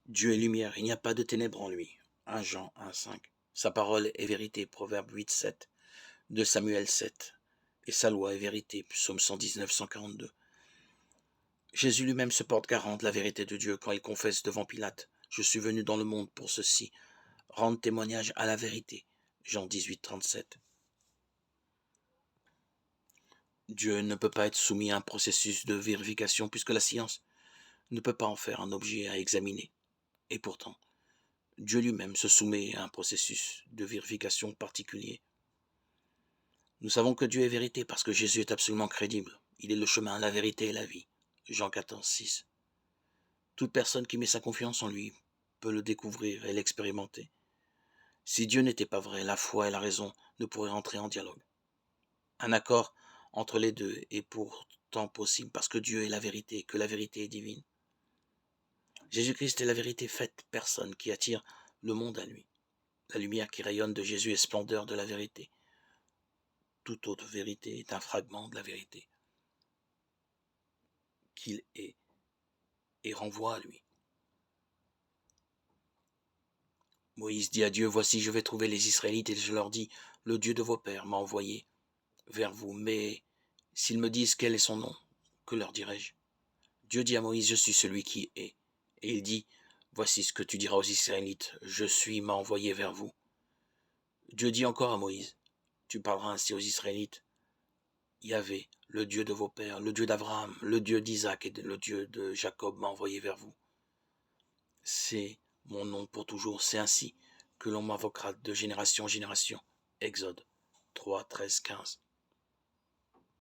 Dieu est lumière, il n'y a pas de ténèbres en lui. 1 Jean 1,5. Sa parole est vérité, Proverbe 8,7. 2 Samuel 7. Et sa loi est vérité, Psaume 119, 142. Jésus lui-même se porte garant de la vérité de Dieu quand il confesse devant Pilate: Je suis venu dans le monde pour ceci, rendre témoignage à la vérité. Jean 18, 37. Dieu ne peut pas être soumis à un processus de vérification puisque la science ne peut pas en faire un objet à examiner. Et pourtant, Dieu lui-même se soumet à un processus de vérification particulier. Nous savons que Dieu est vérité parce que Jésus est absolument crédible. Il est le chemin, la vérité et la vie. Jean 14, 6. Toute personne qui met sa confiance en lui peut le découvrir et l'expérimenter. Si Dieu n'était pas vrai, la foi et la raison ne pourraient entrer en dialogue. Un accord entre les deux est pourtant possible parce que Dieu est la vérité, que la vérité est divine. Jésus-Christ est la vérité faite personne qui attire le monde à lui. La lumière qui rayonne de Jésus est splendeur de la vérité. Toute autre vérité est un fragment de la vérité qu'il est et renvoie à lui. Moïse dit à Dieu: Voici, je vais trouver les Israélites et je leur dis: Le Dieu de vos pères m'a envoyé vers vous. Mais s'ils me disent quel est son nom, que leur dirai-je? Dieu dit à Moïse: Je suis celui qui est. Et il dit: Voici ce que tu diras aux Israélites: Je suis m'a envoyé vers vous. Dieu dit encore à Moïse: Tu parleras ainsi aux Israélites: Yahvé, le Dieu de vos pères, le Dieu d'Abraham, le Dieu d'Isaac et le Dieu de Jacob m'a envoyé vers vous. C'est mon nom pour toujours, c'est ainsi que l'on m'invoquera de génération en génération. Exode 3, 13, 15.